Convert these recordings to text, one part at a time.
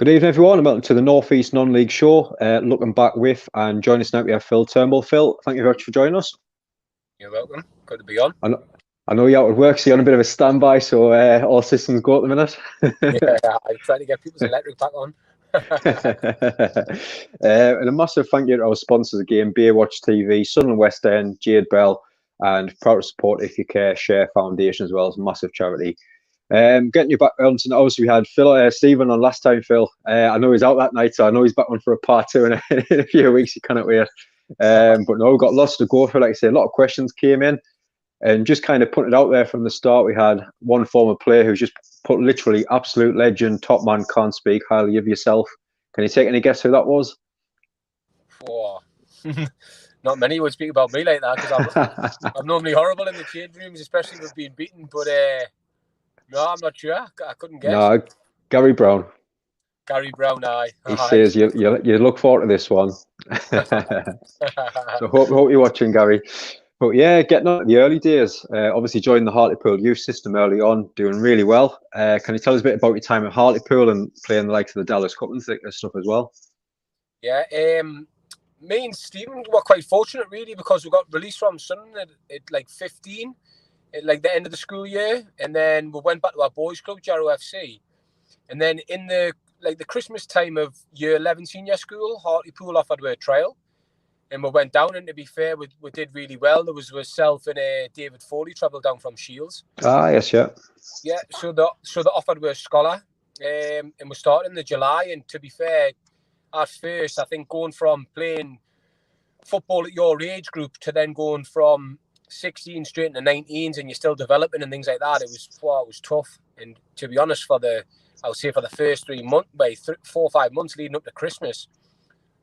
Good evening, everyone, and welcome to the North East Non-League Show. Looking back with and joining us now, we have Phil Turnbull. Phil, thank you very much for joining us. You're welcome. Good to be on. I know you're out at work, so you're on a bit of a standby, so all systems go at the minute. Yeah, I'm trying to get people's electric back on. And a massive thank you to our sponsors again, Beer Watch TV, Sunderland West End, Jade Bell, and proud to support If You Care Share Foundation as well as a massive charity. Getting you back on to, obviously we had Stephen on last time, Phil. I know he's out that night, so I know he's back on for a part two in a few weeks. You cannot wait. But no, we've got lots to go for. Like I say, a lot of questions came in, and just kind of putting it out there from the start. We had one former player who's just put literally absolute legend, top man, can't speak highly of yourself. Can you take any guess who that was? Oh, not many would speak about me like that because I'm normally horrible in the change rooms, especially with being beaten. But no, I'm not sure. I couldn't guess. No, Gary Brown. Gary Brown, aye. He says you look forward to this one. So hope you're watching, Gary. But yeah, getting on at the early days. Obviously joined the Hartlepool youth system early on, doing really well. Can you tell us a bit about your time at Hartlepool and playing the likes of the Dallas Cup and stuff as well? Yeah, me and Stephen were quite fortunate really because we got released from Sunderland at like 15, at like the end of the school year, and then we went back to our boys' club, Jarrow FC, and then in the Christmas time of year 11 senior school, Hartlepool offered a trial. And we went down, and to be fair, we did really well. There was myself and David Foley travelled down from Shields. Ah, yes, yeah. Yeah, so the offered were a scholar, and we started in the July. And to be fair, at first, I think going from playing football at your age group to then going from 16 straight into 19s, and you're still developing and things like that, it was tough. And to be honest, for the first 3 months, 4 or 5 months leading up to Christmas,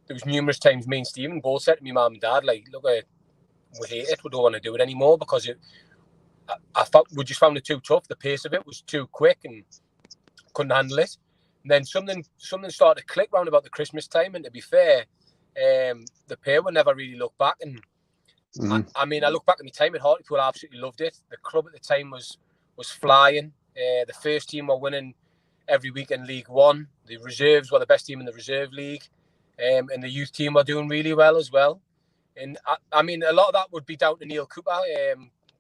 there was numerous times me and Stephen both said to me mum and dad, like, look, we hate it, we don't want to do it anymore because we just found it too tough. The pace of it was too quick and couldn't handle it. And then something started to click round about the Christmas time, and to be fair, the pair would never really look back. And I mean, I look back at my time at Hartlepool, I absolutely loved it. The club at the time was flying. The first team were winning every week in League One. The reserves were the best team in the reserve league. And the youth team are doing really well as well. And I mean, a lot of that would be down to Neil Cooper.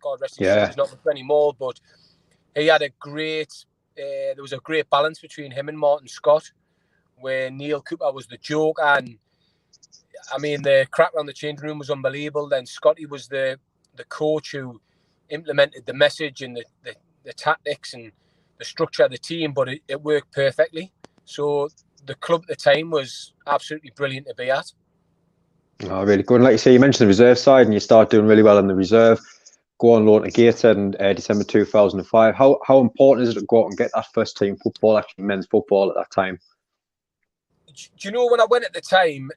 God rest his soul, he's not with anymore, but he had there was a great balance between him and Martin Scott, where Neil Cooper was the joke. And I mean, the crack around the changing room was unbelievable. Then Scotty was the coach who implemented the message and the tactics and the structure of the team, but it worked perfectly. So the club at the time was absolutely brilliant to be at. Oh, really good. And like you say, you mentioned the reserve side, and you started doing really well in the reserve. Go on loan to Gateshead in December 2005. How important is it to go out and get that first team football, actually men's football at that time? Do you know, when I went at the time,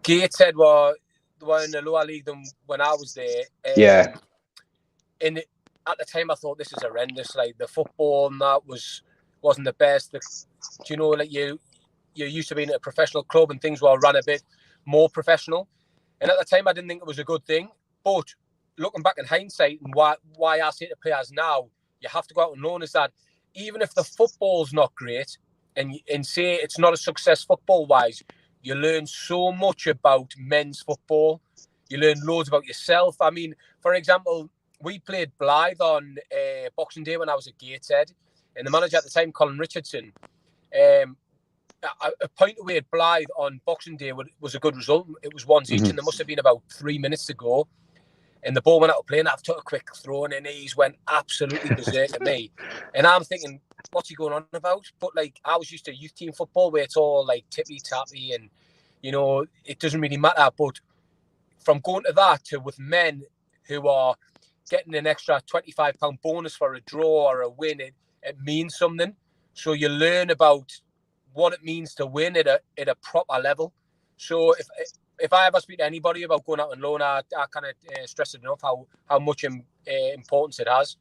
Gateshead were in the lower league than when I was there. Yeah. And at the time, I thought this is horrendous. Like, the football and that wasn't the best. Do you know, like, you're used to being at a professional club and things were run a bit more professional. And at the time, I didn't think it was a good thing. But looking back in hindsight, and why I say to players now, you have to go out and learn, is that even if the football's not great and say it's not a success football-wise, you learn so much about men's football. You learn loads about yourself. I mean, for example, we played Blythe on Boxing Day when I was at Gateshead. And the manager at the time, Colin Richardson, a point away at Blythe on Boxing Day was a good result. It was ones each, and there must have been about 3 minutes to go. And the ball went out of play, and I took a quick throw, and he's went absolutely berserk at me. And I'm thinking, what's he going on about? But, like, I was used to youth team football where it's all, like, tippy-tappy and, you know, it doesn't really matter. But from going to that to with men who are getting an extra £25 bonus for a draw or a win, it means something. So you learn about what it means to win at a proper level. So if I ever speak to anybody about going out on loan, I kind of stress it enough how much importance it has.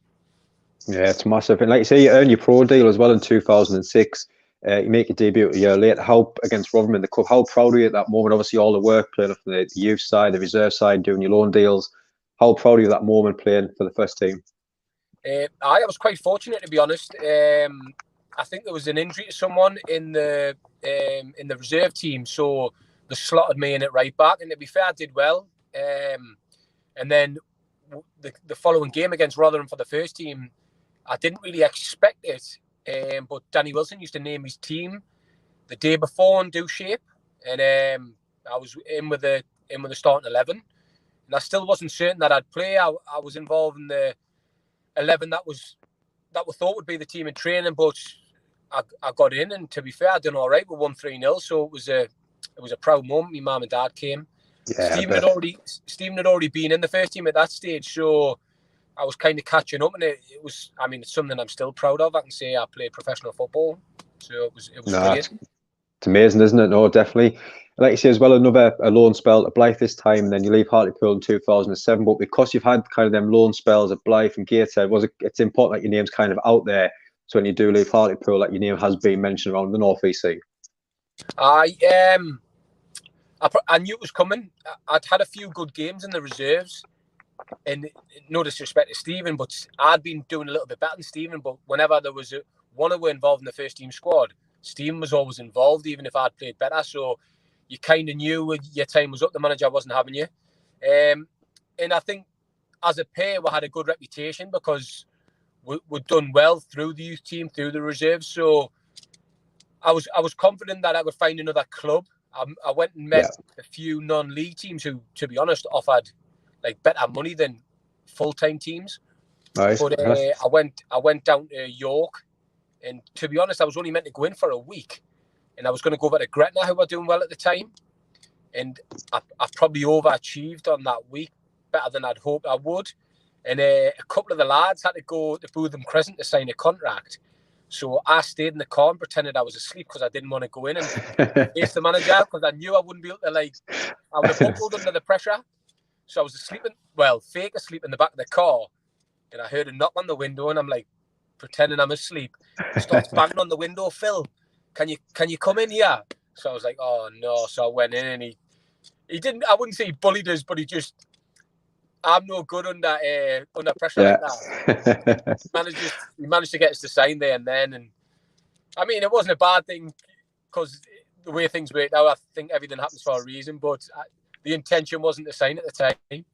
Yeah, it's massive. And like you say, you earn your pro deal as well in 2006. You make your debut a year later. How against Rotherham in the cup? How proud are you at that moment? Obviously, all the work playing from the youth side, the reserve side, doing your loan deals. How proud are you of that moment playing for the first team? I was quite fortunate, to be honest. I think there was an injury to someone in the reserve team, so they slotted me in at right back. And to be fair, I did well. And then the following game against Rotherham for the first team, I didn't really expect it. But Danny Wilson used to name his team the day before in due shape, and I was in with the starting 11, and I still wasn't certain that I'd play. I was involved in the 11 that we thought would be the team in training, but I got in, and to be fair, I done all right. We won 3-0, so it was a proud moment. My mum and dad came. Yeah, Stephen had already been in the first team at that stage, so I was kind of catching up, and it was. I mean, it's something I'm still proud of. I can say I played professional football, so it was brilliant. It's amazing, isn't it? No, definitely. Like you say as well, a loan spell at Blythe this time, and then you leave Hartlepool in 2007. But because you've had kind of them loan spells at Blythe and Gateshead, it's important that your name's kind of out there. So when you do leave Hartlepool, like your name has been mentioned around the North East Sea. I knew it was coming. I'd had a few good games in the reserves, and no disrespect to Stephen, but I'd been doing a little bit better than Stephen. But whenever there was one who were involved in the first team squad, Stephen was always involved, even if I'd played better. So you kind of knew when your time was up, the manager wasn't having you. And I think as a pair, we had a good reputation because we'd done well through the youth team, through the reserves. So I was confident that I would find another club. I went and met a few non-league teams who, to be honest, offered like better money than full-time teams. Nice. But I went down to York, and to be honest, I was only meant to go in for a week, and I was going to go over to Gretna, who were doing well at the time, and I've probably overachieved on that week, better than I'd hoped I would. And a couple of the lads had to go to Bootham Crescent to sign a contract. So I stayed in the car and pretended I was asleep because I didn't want to go in and face the manager because I knew I wouldn't be able to, I would have buckled under the pressure. So I was fake asleep in the back of the car. And I heard a knock on the window and I'm like, pretending I'm asleep. He starts banging on the window, Phil, can you come in here? So I was like, oh no. So I went in and he didn't, I wouldn't say he bullied us, but I'm no good under pressure like that. He managed to get us to sign there and then. And I mean, it wasn't a bad thing because the way things worked out, I think everything happens for a reason. But the intention wasn't to sign at the time.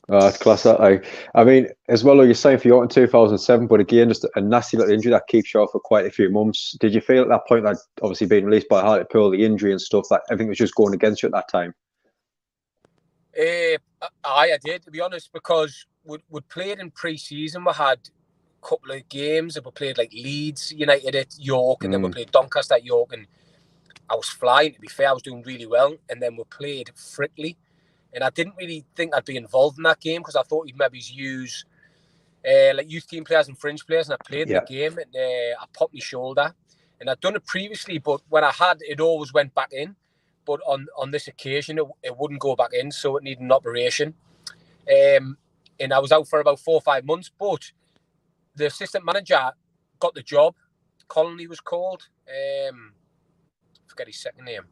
Oh, that's class. I mean, as well, you're saying for York in 2007, but again, just a nasty little injury that keeps you off for quite a few months. Did you feel at that point that obviously being released by Hartlepool, the injury and stuff, that everything was just going against you at that time? I did, to be honest, because we'd played in pre-season. We had a couple of games and we played like Leeds United at York, and then we played Doncaster at York, and I was flying, to be fair. I was doing really well, and then we played Frickley, and I didn't really think I'd be involved in that game because I thought he'd maybe use like youth team players and fringe players, and I played in the game, and I popped my shoulder, and I'd done it previously, but when I had, it always went back in. But on this occasion, it wouldn't go back in, so it needed an operation. And I was out for about 4 or 5 months. But the assistant manager got the job. Colin, he was called. I forget his second name.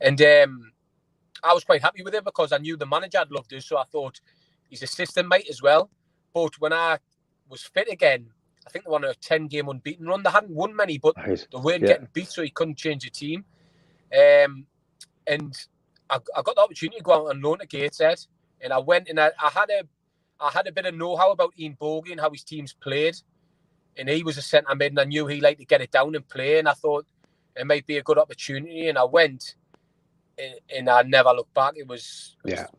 And I was quite happy with it because I knew the manager had loved us. So I thought he's assistant mate as well. But when I was fit again, I think they were on a 10-game unbeaten run. They hadn't won many, but they weren't getting beat, so he couldn't change the team. And I got the opportunity to go out on loan to Gateshead, and I went and I had a bit of know-how about Ian Bogie and how his teams played, and he was a centre mid, and I knew he liked to get it down and play, and I thought it might be a good opportunity, and I went, and I never looked back. It was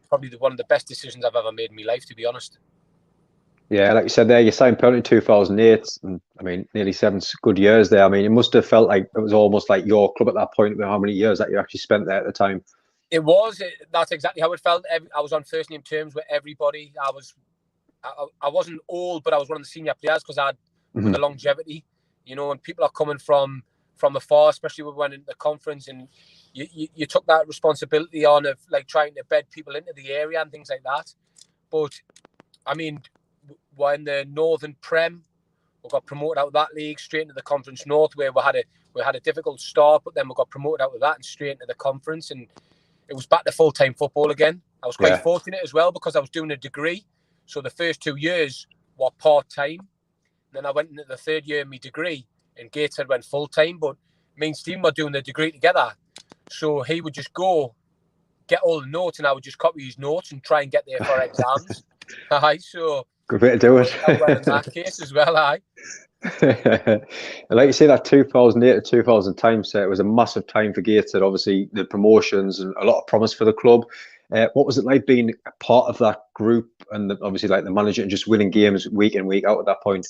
probably one of the best decisions I've ever made in my life, to be honest. Yeah, like you said there, you signed Pelton in 2008, and I mean, nearly 7 good years there. I mean, it must have felt like it was almost like your club at that point, with how many years that you actually spent there at the time. It was. That's exactly how it felt. I was on first name terms with everybody. I wasn't old, but I was one of the senior players because I had the longevity, and people are coming from afar, especially when we went into the conference, and you took that responsibility on of like trying to bed people into the area and things like that. But I mean, we're in the Northern Prem. We got promoted out of that league straight into the Conference North, where we had a difficult start, but then we got promoted out of that and straight into the conference, and it was back to full-time football again. I was quite fortunate as well because I was doing a degree, so the first 2 years were part-time. Then I went into the third year of my degree, and Gateshead went full-time, but me and Stephen were doing the degree together. So he would just go, get all the notes, and I would just copy his notes and try and get there for exams. Aye, so good way to do it. Well, in that case as well, aye. And like you say, that 2008 to 2010 set was a massive time for Gateshead. Obviously, the promotions and a lot of promise for the club. What was it like being a part of that group and obviously like the manager and just winning games week in, week out at that point?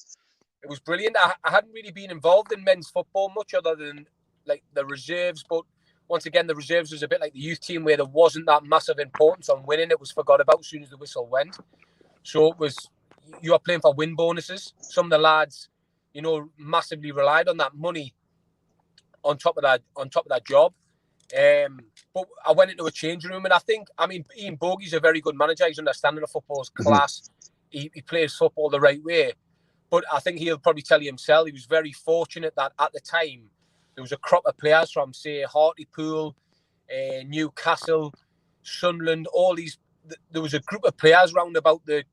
It was brilliant. I hadn't really been involved in men's football much other than like the reserves, but once again, the reserves was a bit like the youth team where there wasn't that massive importance on winning. It was forgot about as soon as the whistle went. So it was, you are playing for win bonuses. Some of the lads, you know, massively relied on that money on top of that job. But I went into a changing room, and I mean, Ian Bogey's a very good manager. He's understanding of football's class. He plays football the right way. But I think he'll probably tell you himself, he was very fortunate that at the time, there was a crop of players from, say, Hartlepool, Newcastle, Sunderland, all these. There was a group of players round about the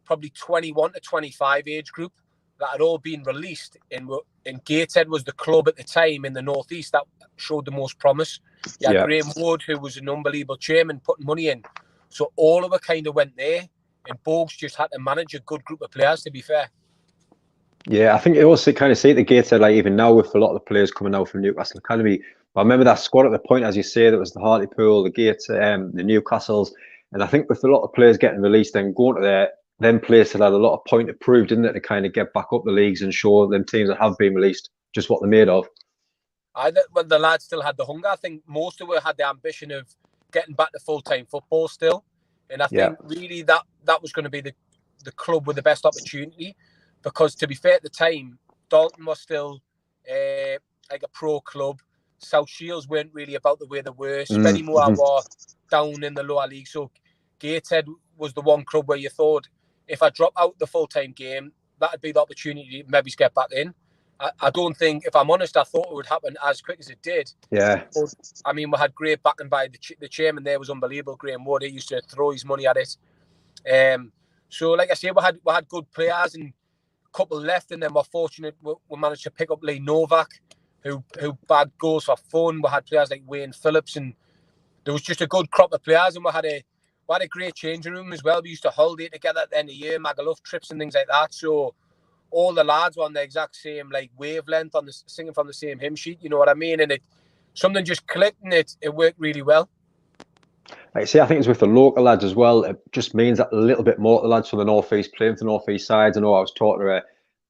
probably 21 to 25 age group that had all been released. And Gateshead was the club at the time in the northeast that showed the most promise. You had Graham Wood, who was an unbelievable chairman, putting money in. So all of it kind of went there. And Bogues just had to manage a good group of players, to be fair. Yeah, I think it also kind of see the Gateshead, like even now with a lot of the players coming out from Newcastle Academy. I remember that squad at the point, as you say, that was the Hartlepool, the Gates, the Newcastles. And I think with a lot of players getting released and going to there, them players had a lot of point to prove, didn't it, to kind of get back up the leagues and show them teams that have been released just what they're made of. Well, the lads still had the hunger. I think most of them had the ambition of getting back to full-time football still. And I think really that was going to be the club with the best opportunity. Because to be fair, at the time, Dalton was still like a pro club. South Shields weren't really about the way they were. Spennymoor were down in the lower league. So Gateshead was the one club where you thought, if I drop out the full-time game, that would be the opportunity to maybe get back in. I don't think, if I'm honest, I thought it would happen as quick as it did. Yeah. But, I mean, we had great backing by the chairman there, was unbelievable. Graham Wood, he used to throw his money at it. So, like I say, we had good players and a couple left, and then we're fortunate we managed to pick up Lee Novak, who bagged goals for fun. We had players like Wayne Phillips, and there was just a good crop of players, and we had a great changing room as well. We used to holiday together at the end of the year, Magaluf trips and things like that. So all the lads were on the exact same like wavelength, singing from the same hymn sheet. You know what I mean? And something just clicked, and it worked really well. Like I say, I think it's with the local lads as well. It just means that a little bit more to the lads from the northeast playing for the northeast sides. I know I was talking to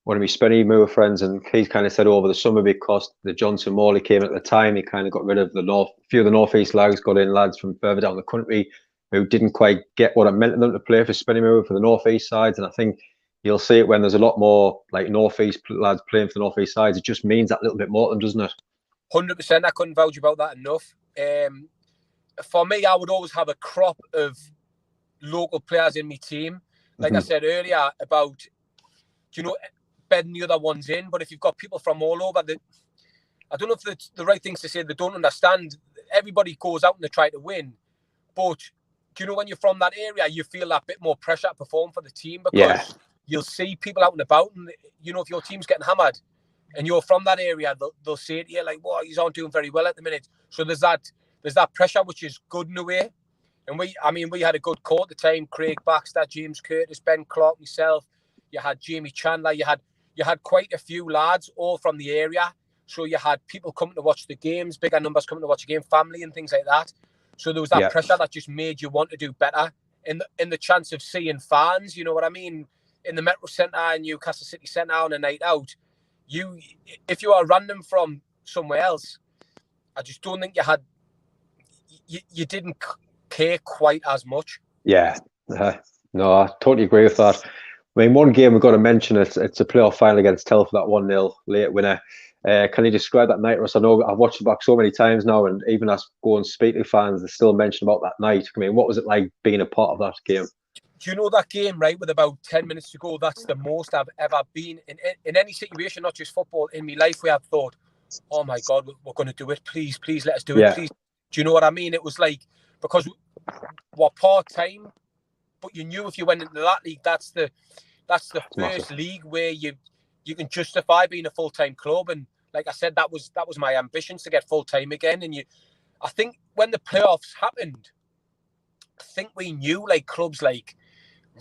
one of my Spennymoor friends, and he kind of said over the summer, because the Johnson Morley came at the time, he kind of got rid of a few of the northeast lads, got in lads from further down the country who didn't quite get what it meant to them to play for Spennymoor for the northeast sides. And I think you'll see it when there's a lot more like northeast lads playing for the northeast sides. It just means that little bit more to them, doesn't it? 100%. I couldn't vouch about that enough. For me, I would always have a crop of local players in my team. Like I said earlier about, bedding the other ones in. But if you've got people from all over, I don't know if it's the right things to say. They don't understand. Everybody goes out and they try to win. But, when you're from that area, you feel that bit more pressure to perform for the team, because you'll see people out and about. And, if your team's getting hammered and you're from that area, they'll say to you, like, well, you aren't doing very well at the minute. So there's that pressure, which is good in a way. And we had a good core at the time. Craig Baxter, James Curtis, Ben Clark, myself. You had Jamie Chandler. You had quite a few lads all from the area. So you had people coming to watch the games, bigger numbers coming to watch the game, family and things like that. So there was that pressure that just made you want to do better. In the chance of seeing fans, you know what I mean? In the Metro Centre and Newcastle City Centre on a night out, if you are random from somewhere else, I just don't think you didn't care quite as much. Yeah, no, I totally agree with that. I mean, one game we've got to mention, it's a playoff final against Telford, that 1-0 late winner. Can you describe that night, Russ? I know I've watched it back so many times now, and even as go and speak to fans, they still mention about that night. I mean, what was it like being a part of that game? Do you know that game, right, with about 10 minutes to go, that's the most I've ever been in any situation, not just football, in my life, where I've thought, oh my God, we're going to do it. Please let us do it. Please. Do you know what I mean? It was like, because we're part-time, but you knew if you went into that league, that's the first league where you you can justify being a full-time club. And like I said, that was my ambitions to get full-time again. And I think when the playoffs happened, I think we knew like clubs like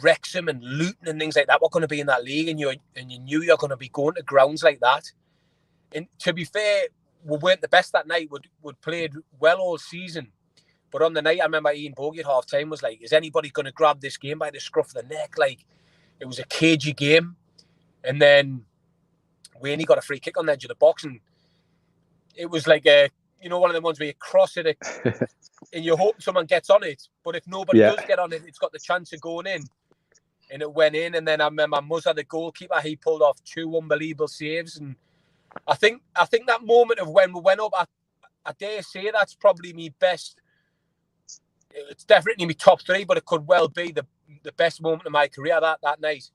Wrexham and Luton and things like that were going to be in that league, and you knew you're going to be going to grounds like that. And to be fair, we weren't the best that night. We'd played well all season. But on the night, I remember Ian Bogie at half-time was like, is anybody going to grab this game by the scruff of the neck? Like, it was a cagey game. And then Wayne got a free kick on the edge of the box. And it was like one of the ones where you cross it and you hope someone gets on it. But if nobody does get on it, it's got the chance of going in. And it went in. And then I remember Muzza, the goalkeeper, he pulled off 2 unbelievable saves. And I think that moment of when we went up, I dare say that's probably my best. It's definitely my top 3, but it could well be the best moment of my career that night.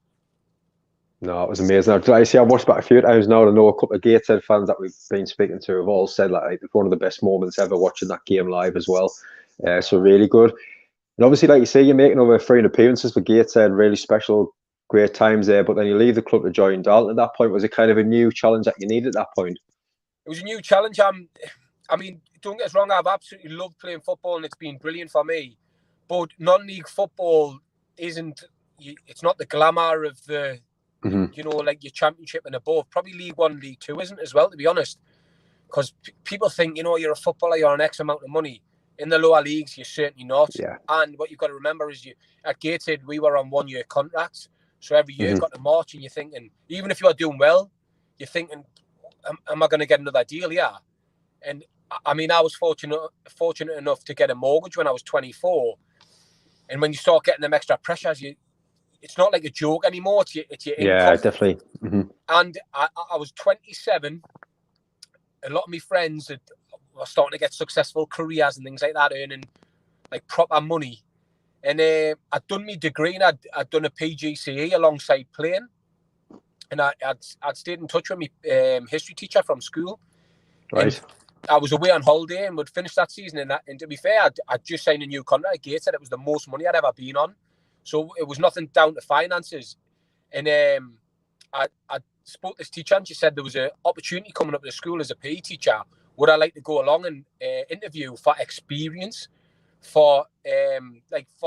No, it was amazing. Like I say, I've watched back a few times now. I know a couple of Gateshead fans that we've been speaking to have all said like it's one of the best moments ever watching that game live as well. So really good. And obviously, like you say, you're making over 300 appearances for Gateshead, really special, great times there. But then you leave the club to join Dalton. At that point, was it kind of a new challenge that you needed at that point? It was a new challenge. I mean, don't get us wrong, I've absolutely loved playing football and it's been brilliant for me. But non-league football it's not the glamour of the, like your championship and above. Probably League 1, League 2 isn't as well, to be honest. Because people think, you're a footballer, you're on X amount of money. In the lower leagues, you're certainly not. Yeah. And what you've got to remember is at Gateshead, we were on 1-year contracts. So every year you've got to march and you're thinking, even if you are doing well, you're thinking, am I going to get another deal? Yeah. And I mean, I was fortunate enough to get a mortgage when I was 24. And when you start getting them extra pressures, it's not like a joke anymore. It's your income. Yeah, definitely. And I was 27. A lot of my friends were starting to get successful careers and things like that, earning like proper money. And I'd done my degree and I'd done a PGCE alongside playing. And I'd stayed in touch with my history teacher from school. Right. And I was away on holiday and would finish that season. And to be fair, I'd just signed a new contract at Gateshead. It was the most money I'd ever been on. So it was nothing down to finances. And I spoke to this teacher and she said there was an opportunity coming up at the school as a PE teacher. Would I like to go along and interview for experience for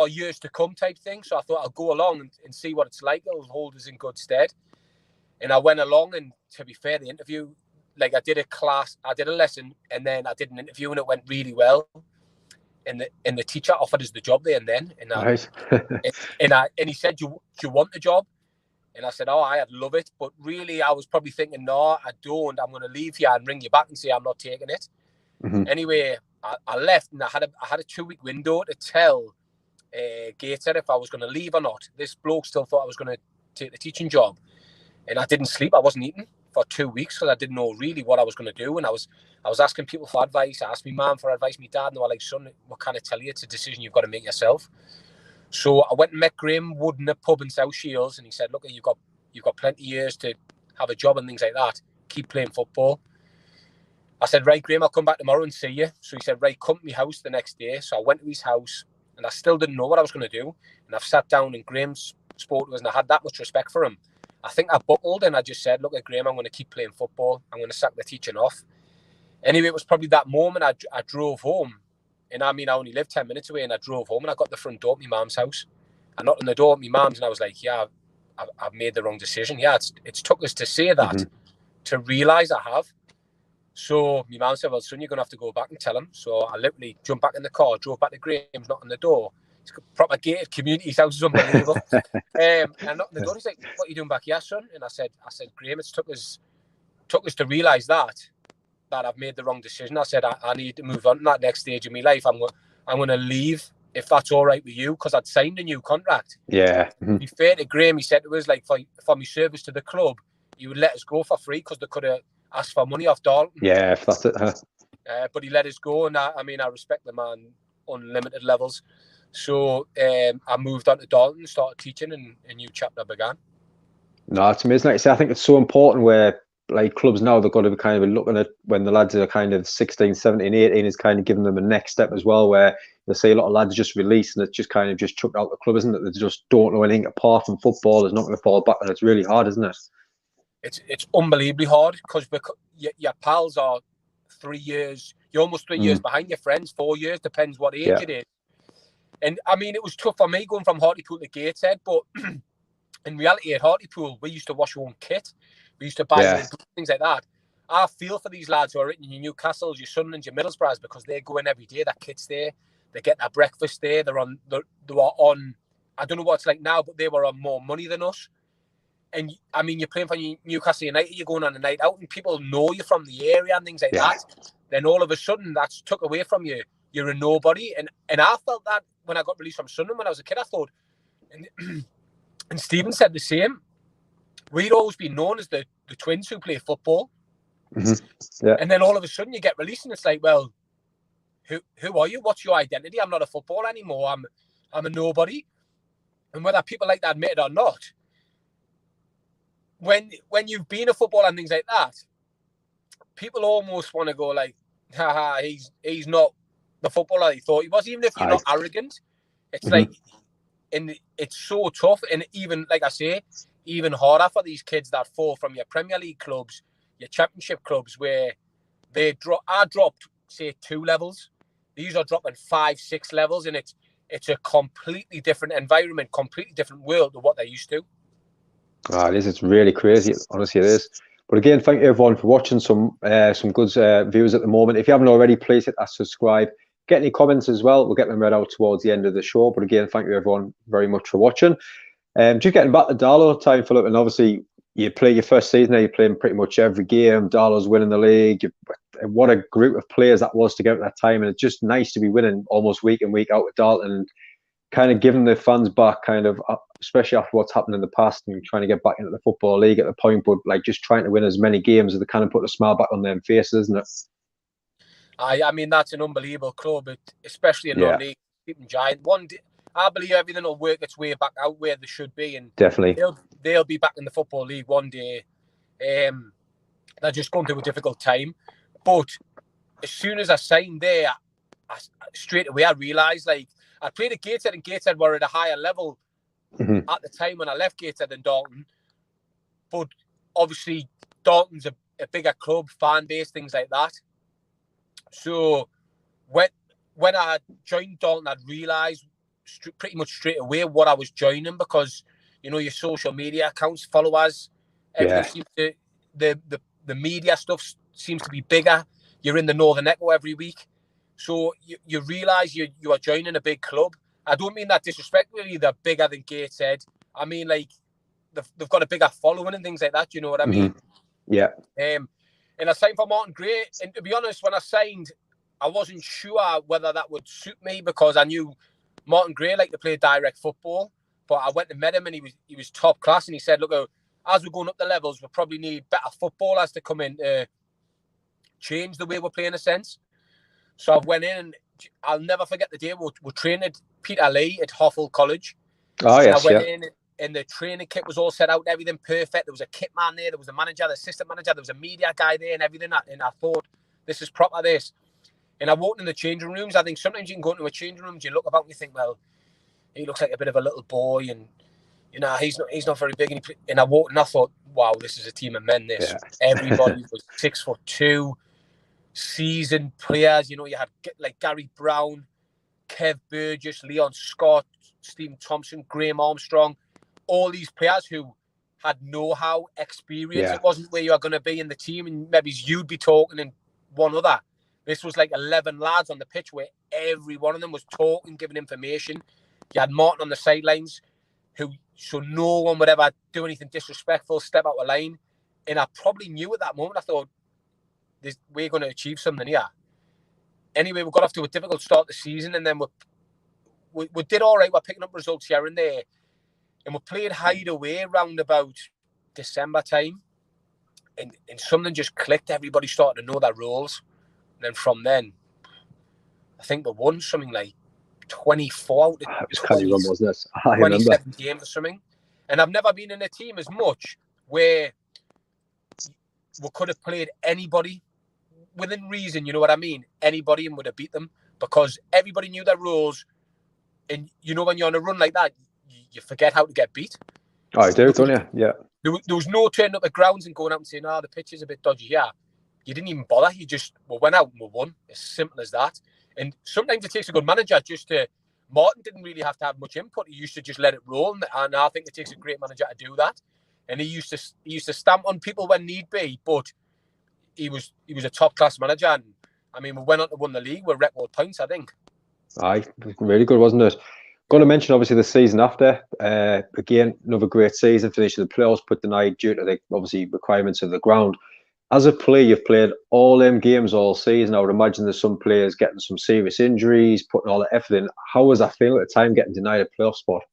years to come type thing? So I thought I'll go along and see what it's like. It'll hold us in good stead. And I went along, and to be fair, the interview, like I did a lesson, and then I did an interview, and it went really well. And the teacher offered us the job there and then. And right. and he said, do you want the job? And I said, I'd love it. But really, I was probably thinking, no, I don't. I'm going to leave here and ring you back and say I'm not taking it. Anyway, I left, and I had a 2-week window to tell Gateshead if I was going to leave or not. This bloke still thought I was going to take the teaching job. And I didn't sleep. I wasn't eating for 2 weeks because I didn't know really what I was going to do. And I was asking people for advice. I asked my mum for advice, my dad, and they were like, son, what can I tell you? It's a decision you've got to make yourself. So I went and met Graham Wood in a pub in South Shields, and he said, look, you've got plenty of years to have a job and things like that. Keep playing football. I said, right, Graham, I'll come back tomorrow and see you. So he said, right, come to my house the next day. So I went to his house, and I still didn't know what I was going to do. And I've sat down, and Graham spoke to us, and I had that much respect for him. I think I buckled, and I just said, look, Graham, I'm going to keep playing football. I'm going to sack the teaching off. Anyway, it was probably that moment I drove home. And I mean, I only lived 10 minutes away, and I drove home, and I got the front door of my mum's house. I knocked on the door of my mum's, and I was like, yeah, I've made the wrong decision. Yeah, it's took us to say that, to realise I have. So my mum said, well, son, you're going to have to go back and tell him. So I literally jumped back in the car, drove back to Graham's, knocked on the door. It's a proper gated community. His house is unbelievable. And I knocked on the door. He's like, what are you doing back here, son? And I said, Graham, it's took us to realise that I've made the wrong decision. I said, I need to move on to that next stage of my life. I'm going to leave, if that's all right with you, because I'd signed a new contract. Yeah. To be fair to Graham, he said to us, like, for my service to the club, he would let us go for free because they could have asked for money off Dalton. Yeah, if that's it. But he let us go, and I respect the man on unlimited levels. So I moved on to Dalton, started teaching, and a new chapter began. No, it's amazing. Like I say, I think it's so important where like clubs now, they've got to be kind of looking at when the lads are kind of 16, 17, 18 is kind of giving them a next step as well, where you'll see a lot of lads just released and it's just kind of just chucked out the club, isn't it? They just don't know anything apart from football. There's not going to fall back, and it's really hard, isn't it? it's unbelievably hard because your pals are 3 years. You're almost 3 years behind your friends. 4 years, depends what age it is. And I mean, it was tough for me going from Hartlepool to Gateshead, but in reality, at Hartlepool, we used to wash our own kit. We used to buy things like that. I feel for these lads who are in your Newcastles, your Sunderlands, your Middlesbroughs, because they go in every day. That kit's there. They get their breakfast there. They were on. I don't know what it's like now, but they were on more money than us. And I mean, you're playing for Newcastle United. You're going on a night out, and people know you from the area and things like that. Then all of a sudden, that's took away from you. You're a nobody. And I felt that when I got released from Sunderland when I was a kid. I thought, and Stephen said the same. We'd always been known as the twins who play football. Mm-hmm. Yeah. And then all of a sudden you get released and it's like, well, who are you? What's your identity? I'm not a footballer anymore. I'm a nobody. And whether people like to admit it or not, when you've been a footballer and things like that, people almost want to go like, haha, he's not the footballer he thought he was, even if you're not arrogant. It's like, and it's so tough. And even, like I say, even harder for these kids that fall from your Premier League clubs, your Championship clubs, where I dropped, say, 2 levels. These are dropping 5, 6 levels, and it's a completely different environment, completely different world to what they're used to. It is. It's really crazy. Honestly, it is. But again, thank you everyone for watching. Some good views at the moment. If you haven't already, please hit that subscribe. Get any comments as well. We'll get them read out towards the end of the show. But again, thank you everyone very much for watching. Just getting back to Darlow time, Philip, and obviously you play your first season there, you're playing pretty much every game. Darlow's winning the league. What a group of players that was together at that time, and it's just nice to be winning almost week in, week out with Darlton, and kind of giving the fans back, kind of, especially after what's happened in the past, and trying to get back into the Football League at the point, but like just trying to win as many games as they can and put a smile back on their faces, isn't it? I mean, that's an unbelievable club, especially in non-league. Giant. One day, I believe everything will work its way back out where they should be, and definitely they'll be back in the Football League one day. They're just going through a difficult time, but as soon as I signed there, straight away I realised, like, I played at Gateshead, and Gateshead were at a higher level at the time when I left Gateshead than Darlton. But obviously, Darlton's a bigger club, fan base, things like that. So when I joined Darlton, I'd realised pretty much straight away what I was joining, because you know your social media accounts, followers, everything seems to the media stuff seems to be bigger. You're in the Northern Echo every week, so you realise you are joining a big club. I don't mean that disrespectfully. They're bigger than Gateshead. I mean, like, they've got a bigger following and things like that. You know what I mean? Yeah. And I signed for Martin Gray. And to be honest, when I signed, I wasn't sure whether that would suit me, because I knew Martin Gray liked to play direct football. But I went and met him, and he was top class. And he said, look, as we're going up the levels, we probably need better footballers to come in to change the way we're playing, in a sense. So I went in, and I'll never forget the day we trained at Peter Lee at Hoffel College. Oh, yes, I went in, and the training kit was all set out, everything perfect. There was a kit man there, there was a manager, the assistant manager, there was a media guy there and everything. And I thought, this is proper, this. And I walked in the changing rooms. I think sometimes you can go into a changing room and you look about and you think, well, he looks like a bit of a little boy, and you know, he's not very big. And I walked and I thought, wow, this is a team of men, this. Yeah. Everybody was 6'2", seasoned players. You know, you had like Gary Brown, Kev Burgess, Leon Scott, Stephen Thompson, Graham Armstrong, all these players who had know-how, experience. It wasn't where you are going to be in the team and maybe you'd be talking and one other. This was like 11 lads on the pitch where every one of them was talking, giving information. You had Martin on the sidelines, so no one would ever do anything disrespectful, step out of line. And I probably knew at that moment, I thought, we're going to achieve something here. Anyway, we got off to a difficult start of the season, and then we did all right. We're picking up results here and there. And we played Hideaway around about December time. And something just clicked. Everybody started to know their roles. And then from then, I think we won something like 24 out of it was kind of run, wasn't it? I 27 remember. games or something. And I've never been in a team as much where we could have played anybody within reason, you know what I mean? Anybody, and would have beat them, because everybody knew their roles. And you know, when you're on a run like that, you forget how to get beat. Oh, I do, don't you? Yeah. there was no turning up at grounds and going out and saying, "Oh, the pitch is a bit dodgy." Yeah, you didn't even bother. You just went out and we won. As simple as that. And sometimes it takes a good manager just to. Martin didn't really have to have much input. He used to just let it roll, and I think it takes a great manager to do that. And he used to stamp on people when need be, but he was a top class manager. And I mean, we went on to win the league with record points, I think. Aye, really good, wasn't it? Going to mention obviously the season after. Again, another great season. Finishing the playoffs, but denied due to the obviously requirements of the ground. As a player, you've played all them games all season. I would imagine there's some players getting some serious injuries, putting all the effort in. How was that feeling at the time, getting denied a playoff spot?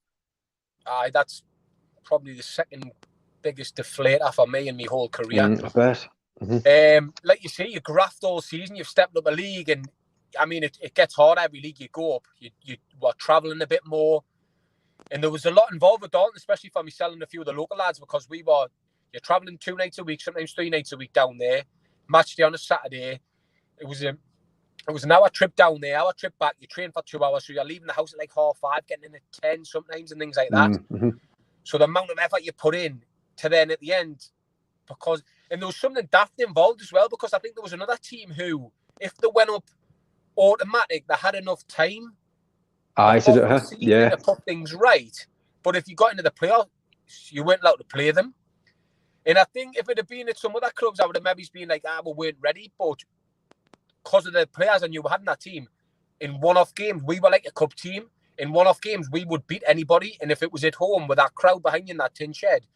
That's probably the second biggest deflator for me in my whole career. I bet. Like you say, you graft all season. You've stepped up a league, and I mean, it gets hard every league you go up. You were travelling a bit more, and there was a lot involved with Dalton, especially for myself and a few of the local lads, because you're travelling 2 nights a week, sometimes 3 nights a week down there. Match day on a Saturday. It was an hour trip down there, hour trip back. You train for 2 hours, so you're leaving the house at like 5:30, getting in at 10 sometimes, and things like that. So the amount of effort you put in to then at the end, and there was something daft involved as well, because I think there was another team who, if they went up automatic, they had enough time to put things right. But if you got into the playoffs, you weren't allowed to play them. And I think if it had been at some other clubs, I would have maybe been like, we weren't ready. But because of the players I knew we had in that team, in one-off games, we were like a cup team. In one-off games, we would beat anybody. And if it was at home with that crowd behind you in that tin shed,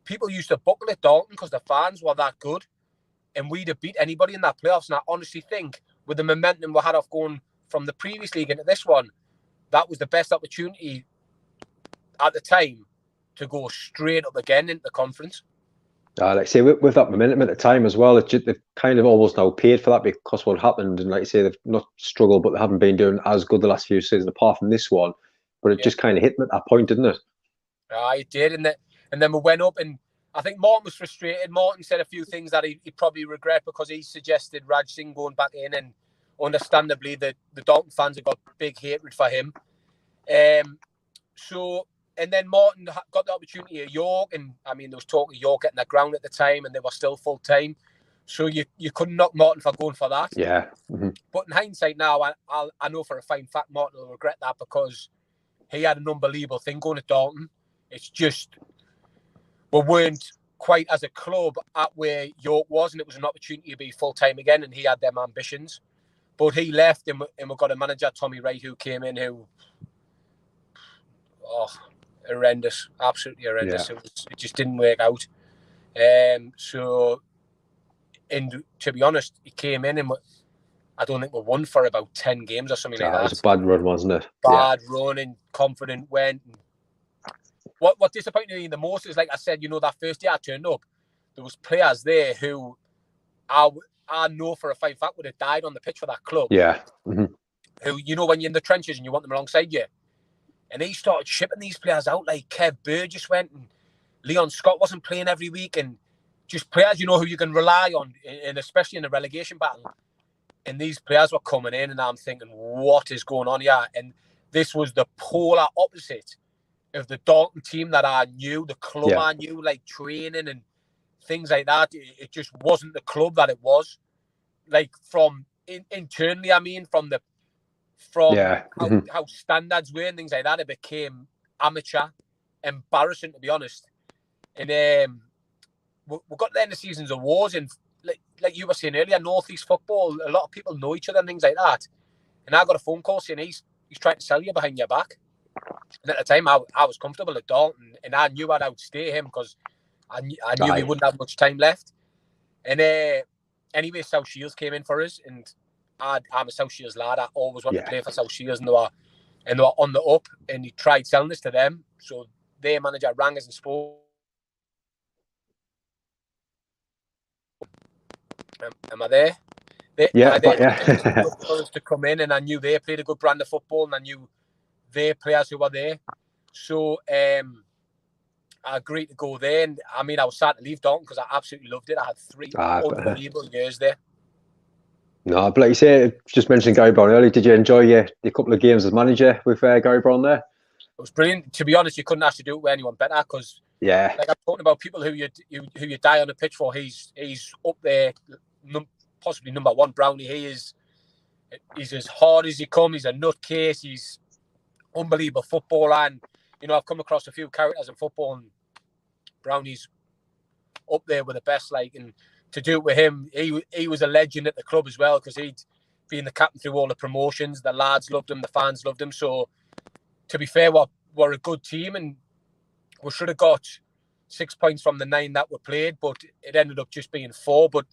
people used to buckle at Dalton because the fans were that good. And we'd have beat anybody in that playoffs. And I honestly think with the momentum we had off going from the previous league into this one, that was the best opportunity at the time to go straight up again into the conference. Like I say, with that momentum at the time as well, they've kind of almost now paid for that because what happened, and like you say, they've not struggled, but they haven't been doing as good the last few seasons apart from this one. But it just kind of hit them at that point, didn't it? It did, and then we went up, and I think Martin was frustrated. Martin said a few things that he probably regret, because he suggested Raj Singh going back in, and understandably the Dalton fans have got big hatred for him. And then Martin got the opportunity at York, and I mean, there was talk of York getting the ground at the time, and they were still full time. So you couldn't knock Martin for going for that. Yeah. But in hindsight now, I know for a fine fact Martin will regret that, because he had an unbelievable thing going at Dalton. It's just we weren't quite as a club at where York was, and it was an opportunity to be full time again, and he had them ambitions. But he left, and we got a manager, Tommy Wright, who came in, who horrendous, absolutely horrendous. Yeah. It just didn't work out. And to be honest, he came in, and I don't think we won for about 10 games or something like that. It was a bad run, wasn't it? Bad run, and confident went. What disappointed me the most is, like I said, that first year I turned up, there was players there who I know for a fine fact would have died on the pitch for that club. Yeah. Who, when you're in the trenches and you want them alongside you. And he started shipping these players out, like Kev Burgess went, and Leon Scott wasn't playing every week, and just players who you can rely on, and especially in a relegation battle. And these players were coming in, and I'm thinking, what is going on here? And this was the polar opposite of the Dalton team that I knew, the club I knew, like training and things like that. It just wasn't the club that it was. Like from internally, I mean, from how standards were and things like that, it became amateur, embarrassing, to be honest. And we got the end of season's awards, and like you were saying earlier, North East football, a lot of people know each other and things like that. And I got a phone call saying he's trying to sell you behind your back. And at the time, I was comfortable at Dalton, and I knew I'd outstay him because I knew he wouldn't have much time left. And anyway, South Shields came in for us, and I'm a South Shields lad. I always wanted to play for South Shields, and they were on the up, and he tried selling us to them. So their manager rang us and spoke. Am I there? For us to come in, and I knew they played a good brand of football, and I knew their players who were there. So I agreed to go there, and I mean, I was sad to leave Dalton because I absolutely loved it. I had 3 unbelievable years there. No, but like you say, just mentioning Gary Brown earlier, did you enjoy your couple of games as manager with Gary Brown there? It was brilliant. To be honest, you couldn't actually do it with anyone better, because Yeah. Like I'm talking about people who you die on the pitch for. He's up there, possibly number one. Brownie. He's as hard as he comes. He's a nutcase. He's unbelievable footballer. And I've come across a few characters in football, and Brownie's up there with the best. Like, and to do it with him, he was a legend at the club as well, because he'd been the captain through all the promotions. The lads loved him. The fans loved him. So, to be fair, we're a good team, and we should have got 6 points from the 9 that were played, but it ended up just being 4. But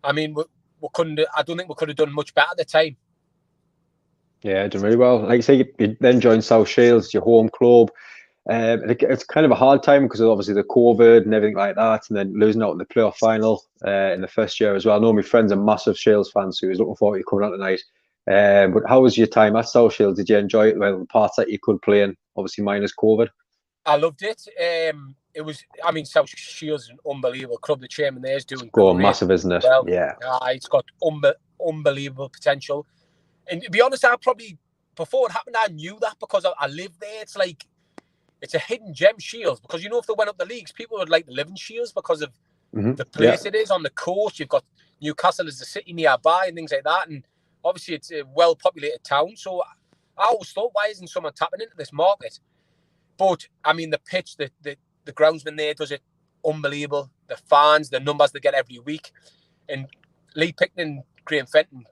I mean, we couldn't. I don't think we could have done much better at the time. Yeah, done really well. Like you say, you then joined South Shields, your home club. It's kind of a hard time because of obviously the COVID and everything like that, and then losing out in the playoff final in the first year as well. I know my friends are massive Shields fans, so he was looking forward to coming out tonight. But how was your time at South Shields? Did you enjoy it? Well, the parts that you could play in, obviously minus COVID. I loved it. It was. I mean, South Shields is an unbelievable club. The chairman there is doing massive, isn't it? Well, yeah. It's got unbelievable potential. And to be honest, before it happened, I knew that because I lived there. It's like, it's a hidden gem, Shields, because if they went up the leagues, people would like to live in Shields because of the place it is on the coast. You've got Newcastle as the city nearby and things like that. And obviously it's a well-populated town. So I always thought, why isn't someone tapping into this market? But, I mean, the pitch, the groundsman there does it unbelievable. The fans, the numbers they get every week. And Lee Pickton and Graham Fenton,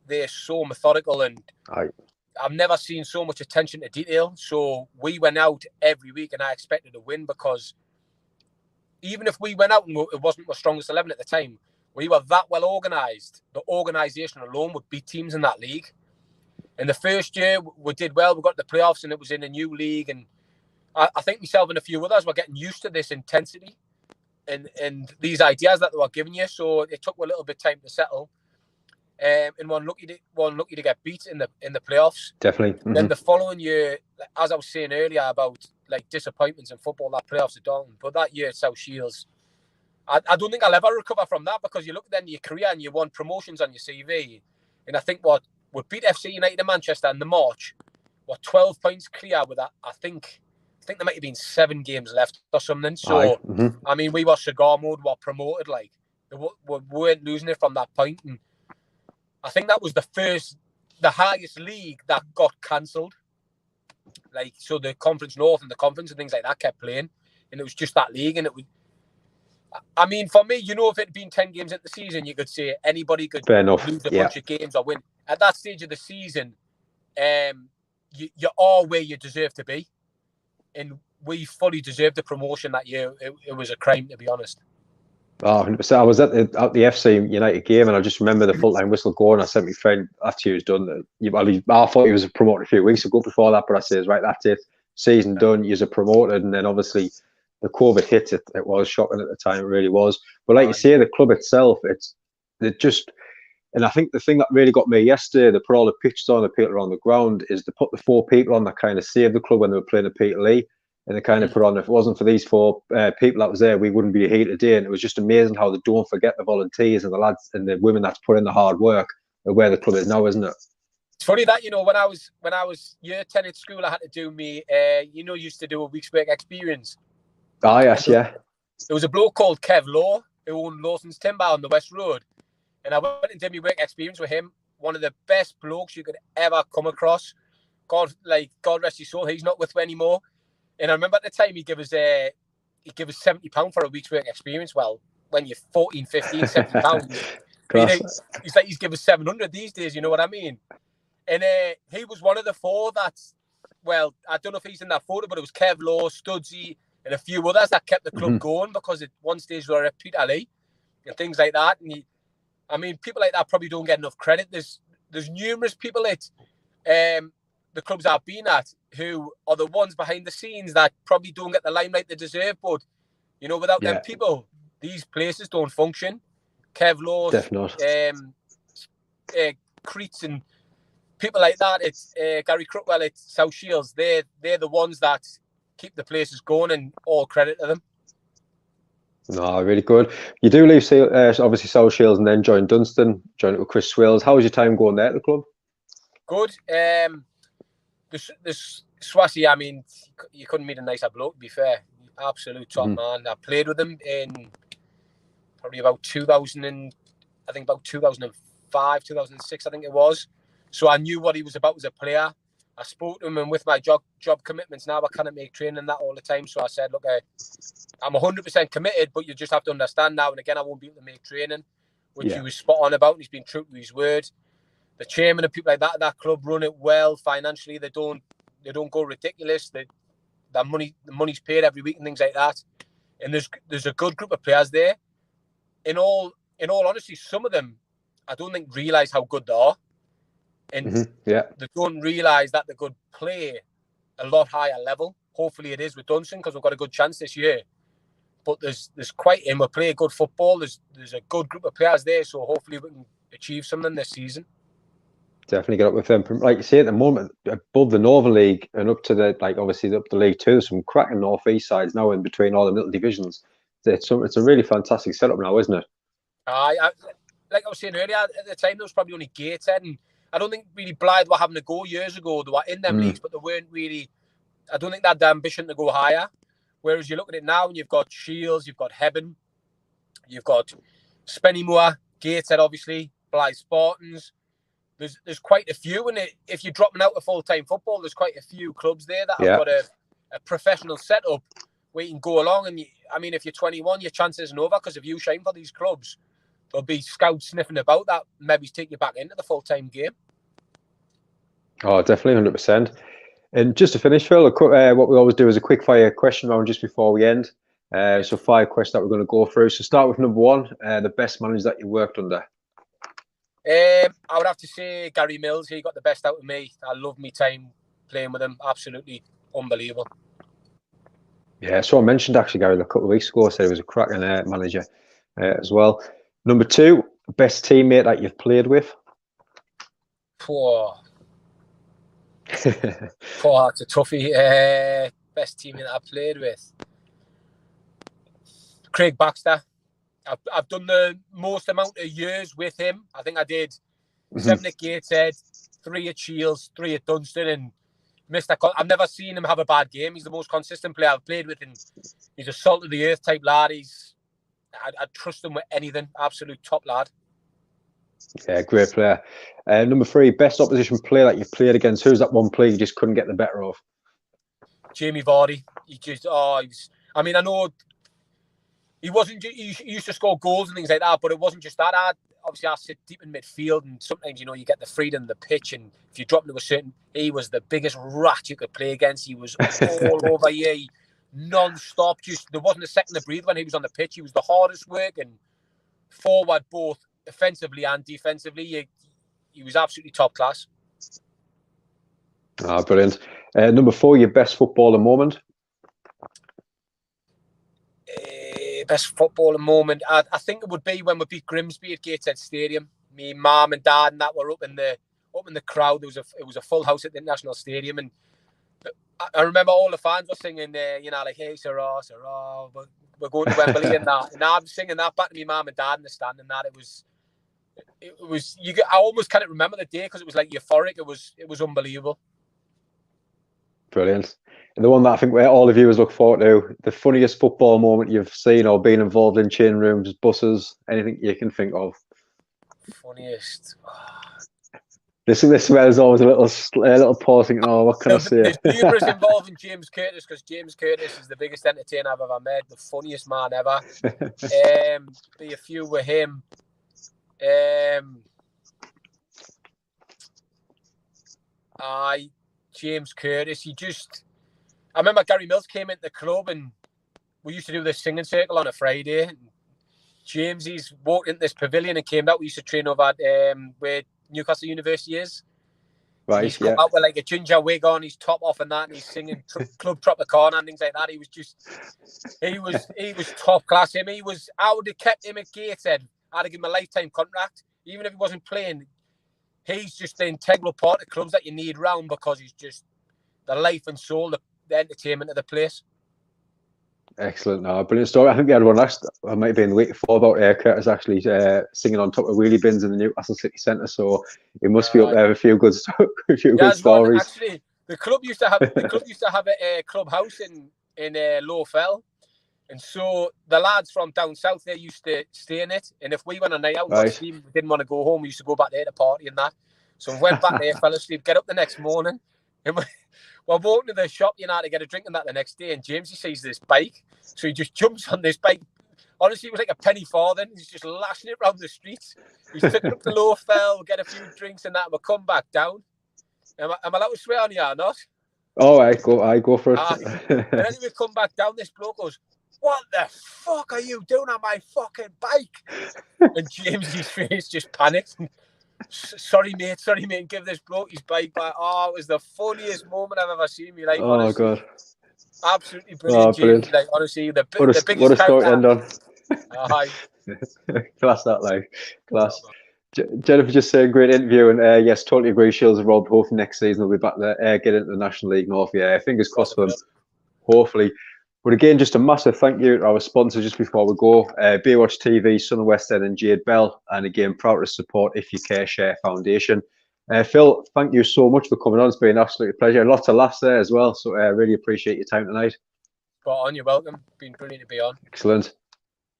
they're so methodical, and I've never seen so much attention to detail. So we went out every week, and I expected to win, because even if we went out and it wasn't the strongest 11 at the time, we were that well organised. The organisation alone would beat teams in that league. In the first year, we did well. We got to the playoffs, and it was in a new league. And I think myself and a few others were getting used to this intensity and these ideas that they were giving you. So it took a little bit of time to settle. And one lucky to get beat in the playoffs. Definitely. Mm-hmm. Then the following year, as I was saying earlier about like disappointments in football, that playoffs at Dalton, but that year at South Shields, I don't think I'll ever recover from that, because you look at your career and you won promotions on your CV, and I think we beat FC United in Manchester in the March, 12 points clear with that. I think there might have been 7 games left or something. So I mean, we were cigar mode, we were promoted, like we weren't losing it from that point. And I think that was the highest league that got cancelled. Like, so the Conference North and the Conference and things like that kept playing, and it was just that league. And it was, I mean, for me, if it had been 10 games at the season, you could say anybody could lose a bunch of games or win. At that stage of the season, you are where you deserve to be, and we fully deserved the promotion that year. It was a crime, to be honest. Oh, 100%. I was at the FC United game, and I just remember the full-time whistle going. I sent my friend after he was done. I thought he was promoted a few weeks ago before that, but I said, right, that's it. Season done. You're promoted, and then obviously the COVID hit. It was shocking at the time. It really was. But like you say, the club itself, and I think the thing that really got me yesterday, they put all the pictures on, the people on the ground, is they put the 4 people on that kind of saved the club when they were playing at Peterlee. And they kind of put on, if it wasn't for these 4 people that was there, we wouldn't be here today. And it was just amazing how they don't forget the volunteers and the lads and the women that's put in the hard work and where the club is now, isn't it? It's funny that, when I was year 10 at school, I had to do used to do a week's work experience. Ah, yes, yeah. There was a bloke called Kev Law who owned Lawson's Timber on the West Road. And I went and did my work experience with him. One of the best blokes you could ever come across. God rest his soul, he's not with me anymore. And I remember at the time he'd give us £70 for a week's work experience. Well, when you're 14, 15, £70, he's give us 700 these days. You know what I mean? And he was one of the 4 that's, well, I don't know if he's in that photo, but it was Kev Law, Studsy, and a few others that kept the club going, because at one stage we were at Peterlee and things like that. And people like that probably don't get enough credit. There's numerous people at the clubs I've been at who are the ones behind the scenes that probably don't get the limelight they deserve. But, without them people, these places don't function. Kev Law, Creets and people like that. It's Gary Crookwell at South Shields. They're the ones that keep the places going, and all credit to them. No, really good. You do leave obviously South Shields and then join Dunstan, join it with Chris Swills. How was your time going there at the club? Good. This Swasey, you couldn't meet a nicer bloke, to be fair. Absolute top man. I played with him in probably about 2005, 2006, I think it was. So I knew what he was about as a player. I spoke to him, and with my job commitments now, I can't make training that all the time. So I said, look, I'm 100% committed, but you just have to understand now and again, I won't be able to make training, which he was spot on about, and he's been true to his word. The chairman and people like that club run it well financially. They don't go ridiculous. The money's paid every week and things like that. And there's a good group of players there. In all honesty, some of them I don't think realise how good they are. And they don't realise that they could play a lot higher level. Hopefully it is with Dunstan, because we've got a good chance this year. But there's quite, and we play good football. There's a good group of players there, so hopefully we can achieve something this season. Definitely get up with them. Like you say, at the moment, above the Northern League and up to the, like, obviously up to League Two, some cracking North East sides now in between all the middle divisions. It's a really fantastic setup now, isn't it? Like I was saying earlier, at the time there was probably only Gateshead, and I don't think really Blythe were having to go years ago. They were in them leagues, but they weren't really. I don't think they had the ambition to go higher. Whereas you look at it now, and you've got Shields, you've got Hebburn, you've got Spennymoor, Gateshead, obviously, Blythe Spartans. There's quite a few, and if you're dropping out of full-time football, there's quite a few clubs there that have got a professional setup where you can go along. And if you're 21, your chance isn't over, because if you shine for these clubs, there'll be scouts sniffing about that maybe take you back into the full-time game. Oh, definitely, 100%. And just to finish, Phil, what we always do is a quick-fire question round just before we end. So 5 questions that we're going to go through. So start with number 1, the best manager that you worked under. I would have to say Gary Mills. He got the best out of me. I love my time playing with him. Absolutely unbelievable. Yeah, so I mentioned actually Gary a couple of weeks ago. I said he was a cracking manager as well. Number 2, best teammate that you've played with. That's a toughie. Best teammate that I've played with. Craig Baxter. I've done the most amount of years with him. I think I did 7 at Gateshead, 3 at Shields, 3 at Dunstan, and I've never seen him have a bad game. He's the most consistent player I've played with, and he's a salt of the earth type lad. I'd trust him with anything. Absolute top lad. Yeah, great player. Number 3, best opposition player that you've played against. Who's that one player you just couldn't get the better of? Jamie Vardy. I know he wasn't. He used to score goals and things like that, but it wasn't just that. Obviously, I sit deep in midfield, and sometimes you get the freedom of the pitch, and if you drop into a certain, he was the biggest rat you could play against. He was all over you, non-stop. There wasn't a second to breathe when he was on the pitch. He was the hardest working forward, both offensively and defensively. He was absolutely top class. Brilliant. Number 4, your best footballer moment. Best footballer moment, I think it would be when we beat Grimsby at Gateshead Stadium. Me, mum, and dad, and that were up in the crowd. It was a full house at the National Stadium, and I remember all the fans were singing there, like, "Hey, Sarah, we're going to Wembley," and that. And I'm singing that back to me, mum and dad in the stand, and that it was. I almost can't remember the day because it was like euphoric. It was unbelievable. Brilliant. And the one that I think all of you look forward to, the funniest football moment you've seen or been involved in, change rooms, buses, anything you can think of. Funniest. This where there's always a little pause thinking, what can I say? There's numerous involving James Curtis, because James Curtis is the biggest entertainer I've ever met, the funniest man ever. Be a few with him. James Curtis, I remember Gary Mills came into the club and we used to do this singing circle on a Friday. And he's walked into this pavilion and came out. We used to train over at where Newcastle University is. Right, he's come out with like a ginger wig on, his top off and that, and he's singing Club Tropicana and things like that. He was top class. I would have kept him at Gateshead. I'd have given him a lifetime contract. Even if he wasn't playing, he's just the integral part of clubs that you need round, because he's just the life and soul, the entertainment of the place. Excellent. Brilliant story. I think we had one last, I might be in the week before, about Curtis actually singing on top of wheelie bins in the Newcastle City Centre. So he must be up there with a few good, good stories. Actually, the club used to have a clubhouse in in Low Fell. And so the lads from down south, they used to stay in it. And if we went on a night out, Right. Steve, we didn't want to go home, we used to go back there to party and that. So we went back there, fell asleep, get up the next morning. And we're walking to the shop, you know, to get a drink and that the next day. And James, he sees this bike. So he just jumps on this bike. Honestly, it was like a penny farthing. He's just lashing it around the streets. He's taking up the Low Fell, get a few drinks and that, and we'll come back down. Am I allowed to swear on you or not? Oh, I go for it. And then we come back down, this bloke goes, "What the fuck are you doing on my fucking bike?" And James's face just panicked. Sorry, mate, give this bloke his bike back. Oh, it was the funniest moment I've ever seen in my life. Oh, honestly. God. Absolutely brilliant, Oh, brilliant. James. Like, honestly, the What biggest a story to end on. Aye. Class that, like. Class. Jennifer just saying, great interview. And yes, totally agree. Shields and Rob, hopefully next season they'll be back there, get into the National League North. Yeah, fingers crossed for them, hopefully. But again, just a massive thank you to our sponsors just before we go. Baywatch TV, Southern West End and Jade Bell. And again, proud to support If You Care Share Foundation. Phil, thank you so much for coming on. It's been an absolute pleasure. Lots of laughs there as well. So I really appreciate your time tonight. Spot on, you're welcome. Been brilliant to be on. Excellent.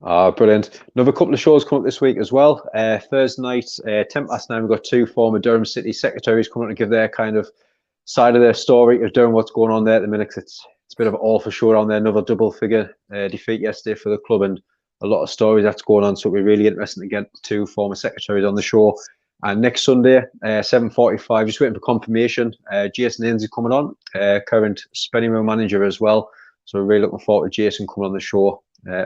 Brilliant. Another couple of shows coming up this week as well. Thursday night, 9:10, we've got two former Durham City secretaries coming to give their kind of side of their story of Durham, what's going on there at the minute. It's a bit of an awful show on there. Another double figure defeat yesterday for the club, and a lot of stories that's going on. So it'll be really interesting to get two former secretaries on the show. And next Sunday, 7:45, just waiting for confirmation. Jason Ainsley coming on, current Spennymoor manager as well. So we're really looking forward to Jason coming on the show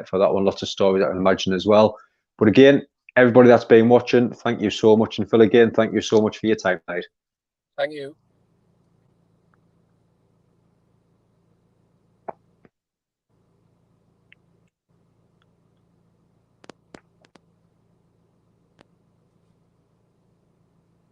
for that one. Lots of stories I can imagine as well. But again, everybody that's been watching, thank you so much. And Phil, again, thank you so much for your time tonight. Thank you.